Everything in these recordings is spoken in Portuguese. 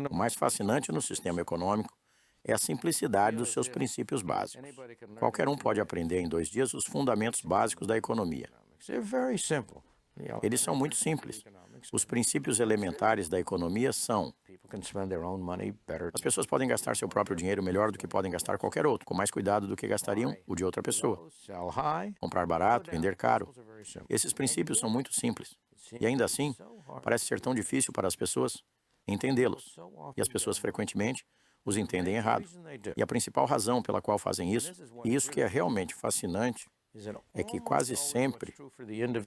O mais fascinante no sistema econômico é a simplicidade dos seus princípios básicos. Qualquer um pode aprender em 2 dias os fundamentos básicos da economia. Eles são muito simples. Os princípios elementares da economia são: as pessoas podem gastar seu próprio dinheiro melhor do que podem gastar qualquer outro, com mais cuidado do que gastariam o de outra pessoa. Comprar barato, vender caro. Esses princípios são muito simples. E ainda assim, parece ser tão difícil para as pessoas entendê-los. E as pessoas frequentemente os entendem errado. E a principal razão pela qual fazem isso, e isso que é realmente fascinante, é que quase sempre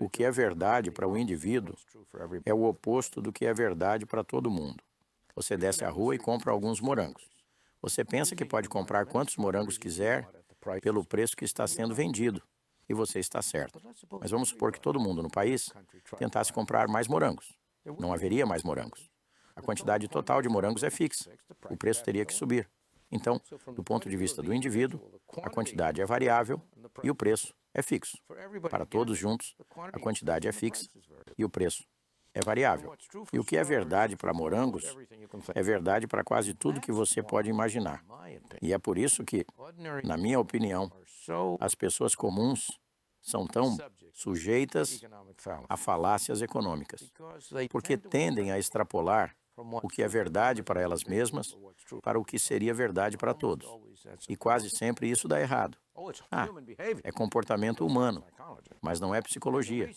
o que é verdade para o indivíduo é o oposto do que é verdade para todo mundo. Você desce à rua e compra alguns morangos. Você pensa que pode comprar quantos morangos quiser pelo preço que está sendo vendido. E você está certo. Mas vamos supor que todo mundo no país tentasse comprar mais morangos. Não haveria mais morangos. A quantidade total de morangos é fixa. O preço teria que subir. Então, do ponto de vista do indivíduo, a quantidade é variável e o preço é fixo. Para todos juntos, a quantidade é fixa e o preço é variável. E o que é verdade para morangos é verdade para quase tudo que você pode imaginar. E é por isso que, na minha opinião, as pessoas comuns são tão sujeitas a falácias econômicas, porque tendem a extrapolar o que é verdade para elas mesmas para o que seria verdade para todos. E quase sempre isso dá errado. É comportamento humano, mas não é psicologia.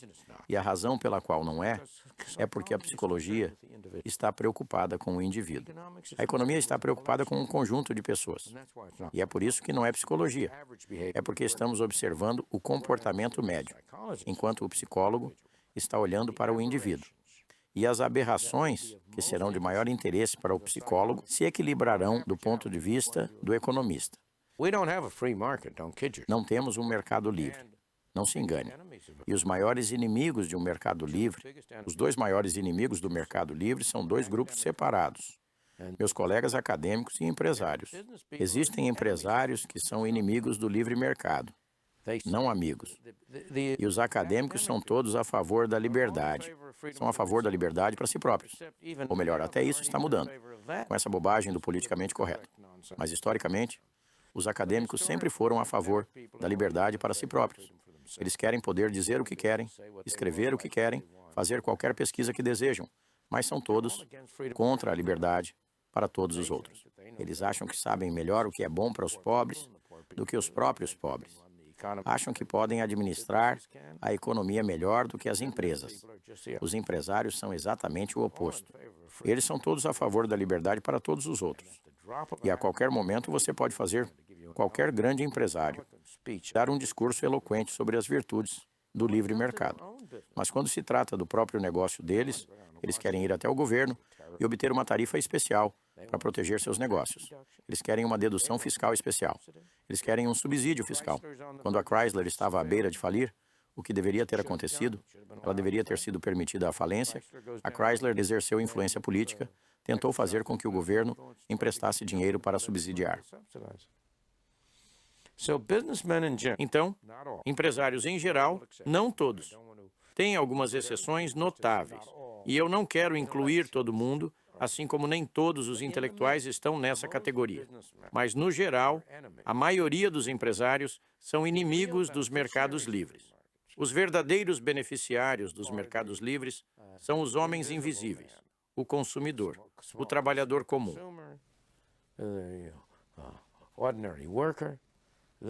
E a razão pela qual não é porque a psicologia está preocupada com o indivíduo. A economia está preocupada com um conjunto de pessoas. E é por isso que não é psicologia. É porque estamos observando o comportamento médio, enquanto o psicólogo está olhando para o indivíduo. E as aberrações, que serão de maior interesse para o psicólogo, se equilibrarão do ponto de vista do economista. Não temos um mercado livre. Não se engane. E os maiores inimigos de um mercado livre, os 2 maiores inimigos do mercado livre são 2 grupos separados. Meus colegas acadêmicos e empresários. Existem empresários que são inimigos do livre mercado, não amigos. E os acadêmicos são todos a favor da liberdade. São a favor da liberdade para si próprios. Ou melhor, até isso está mudando, com essa bobagem do politicamente correto. Mas, historicamente, os acadêmicos sempre foram a favor da liberdade para si próprios. Eles querem poder dizer o que querem, escrever o que querem, fazer qualquer pesquisa que desejam, mas são todos contra a liberdade para todos os outros. Eles acham que sabem melhor o que é bom para os pobres do que os próprios pobres. Acham que podem administrar a economia melhor do que as empresas. Os empresários são exatamente o oposto. Eles são todos a favor da liberdade para todos os outros. E a qualquer momento você pode fazer qualquer grande empresário dar um discurso eloquente sobre as virtudes do livre mercado. Mas quando se trata do próprio negócio deles, eles querem ir até o governo e obter uma tarifa especial para proteger seus negócios. Eles querem uma dedução fiscal especial. Eles querem um subsídio fiscal. Quando a Chrysler estava à beira de falir, o que deveria ter acontecido? Ela deveria ter sido permitida à falência. A Chrysler exerceu influência política, tentou fazer com que o governo emprestasse dinheiro para subsidiar. Então, empresários em geral, não todos, têm algumas exceções notáveis. E eu não quero incluir todo mundo, assim como nem todos os intelectuais estão nessa categoria. Mas, no geral, a maioria dos empresários são inimigos dos mercados livres. Os verdadeiros beneficiários dos mercados livres são os homens invisíveis, o consumidor, o trabalhador comum.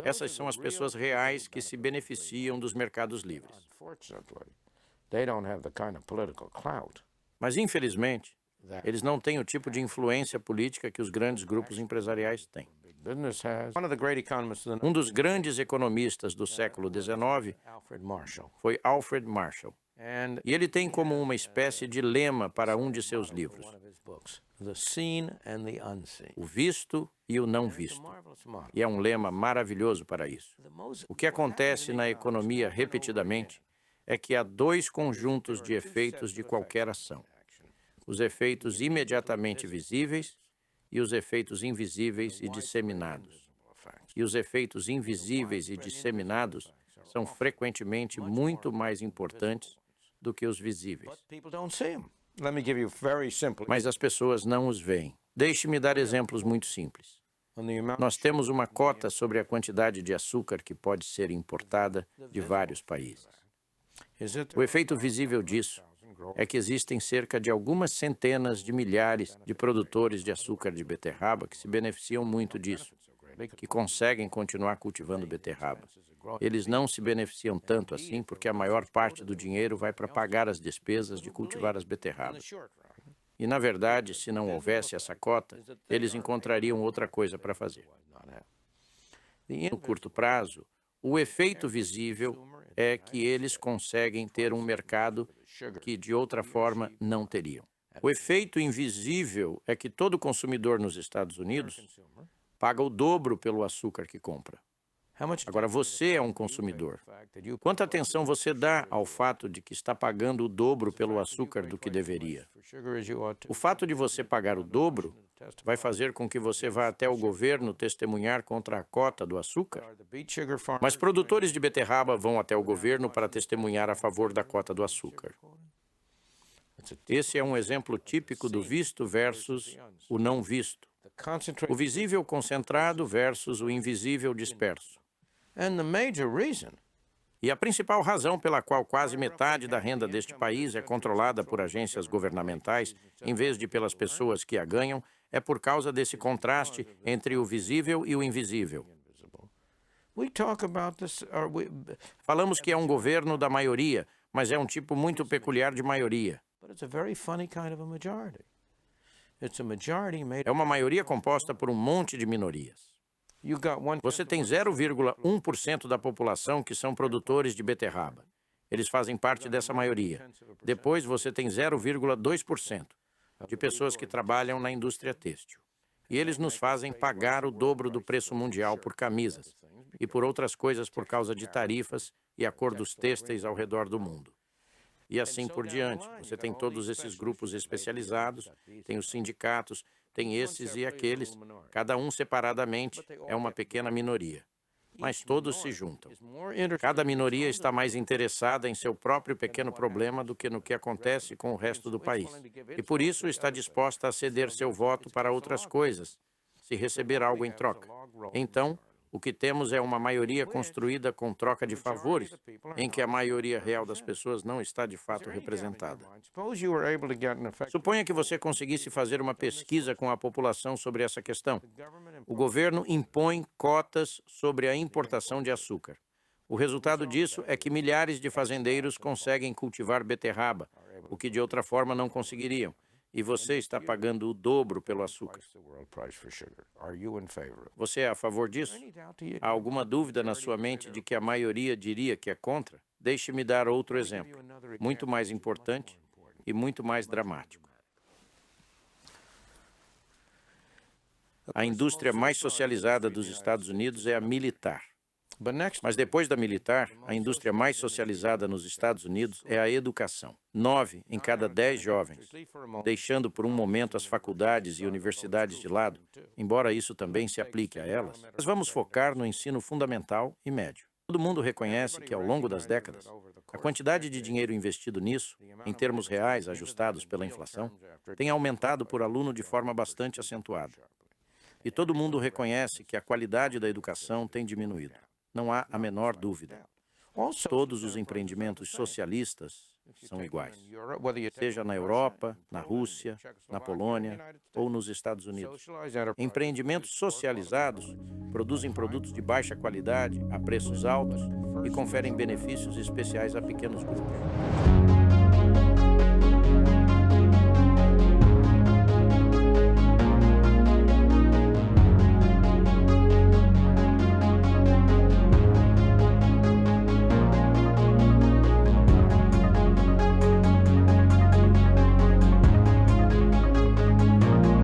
Essas são as pessoas reais que se beneficiam dos mercados livres. Mas, infelizmente, eles não têm o tipo de influência política que os grandes grupos empresariais têm. Um dos grandes economistas do século XIX foi Alfred Marshall. E ele tem como uma espécie de lema para um de seus livros: o visto e o não visto. E é um lema maravilhoso para isso. O que acontece na economia repetidamente é que há 2 conjuntos de efeitos de qualquer ação: os efeitos imediatamente visíveis e os efeitos invisíveis e disseminados. E os efeitos invisíveis e disseminados são frequentemente muito mais importantes do que os visíveis. Mas as pessoas não os veem. Deixe-me dar exemplos muito simples. Nós temos uma cota sobre a quantidade de açúcar que pode ser importada de vários países. O efeito visível disso é que existem cerca de algumas centenas de milhares de produtores de açúcar de beterraba que se beneficiam muito disso, que conseguem continuar cultivando beterraba. Eles não se beneficiam tanto assim porque a maior parte do dinheiro vai para pagar as despesas de cultivar as beterrabas. E, na verdade, se não houvesse essa cota, eles encontrariam outra coisa para fazer. E, no curto prazo, o efeito visível é que eles conseguem ter um mercado que, de outra forma, não teriam. O efeito invisível é que todo consumidor nos Estados Unidos paga o dobro pelo açúcar que compra. Agora, você é um consumidor. Quanta atenção você dá ao fato de que está pagando o dobro pelo açúcar do que deveria? O fato de você pagar o dobro vai fazer com que você vá até o governo testemunhar contra a cota do açúcar? Mas produtores de beterraba vão até o governo para testemunhar a favor da cota do açúcar. Esse é um exemplo típico do visto versus o não visto. O visível concentrado versus o invisível disperso. E a principal razão pela qual quase metade da renda deste país é controlada por agências governamentais, em vez de pelas pessoas que a ganham, é por causa desse contraste entre o visível e o invisível. Falamos que é um governo da maioria, mas é um tipo muito peculiar de maioria. É uma maioria composta por um monte de minorias. Você tem 0,1% da população que são produtores de beterraba. Eles fazem parte dessa maioria. Depois você tem 0,2% de pessoas que trabalham na indústria têxtil. E eles nos fazem pagar o dobro do preço mundial por camisas e por outras coisas por causa de tarifas e acordos têxteis ao redor do mundo. E assim por diante. Você tem todos esses grupos especializados, tem os sindicatos, tem esses e aqueles, cada um separadamente é uma pequena minoria. Mas todos se juntam. Cada minoria está mais interessada em seu próprio pequeno problema do que no que acontece com o resto do país. E por isso está disposta a ceder seu voto para outras coisas, se receber algo em troca. Então, o que temos é uma maioria construída com troca de favores, em que a maioria real das pessoas não está de fato representada. Suponha que você conseguisse fazer uma pesquisa com a população sobre essa questão. O governo impõe cotas sobre a importação de açúcar. O resultado disso é que milhares de fazendeiros conseguem cultivar beterraba, o que de outra forma não conseguiriam. E você está pagando o dobro pelo açúcar. Você é a favor disso? Há alguma dúvida na sua mente de que a maioria diria que é contra? Deixe-me dar outro exemplo, muito mais importante e muito mais dramático. A indústria mais socializada dos Estados Unidos é a militar. Mas depois da militar, a indústria mais socializada nos Estados Unidos é a educação. 9 em cada 10 jovens, deixando por um momento as faculdades e universidades de lado, embora isso também se aplique a elas, nós vamos focar no ensino fundamental e médio. Todo mundo reconhece que, ao longo das décadas, a quantidade de dinheiro investido nisso, em termos reais ajustados pela inflação, tem aumentado por aluno de forma bastante acentuada. E todo mundo reconhece que a qualidade da educação tem diminuído. Não há a menor dúvida. Todos os empreendimentos socialistas são iguais, seja na Europa, na Rússia, na Polônia ou nos Estados Unidos. Empreendimentos socializados produzem produtos de baixa qualidade a preços altos e conferem benefícios especiais a pequenos grupos.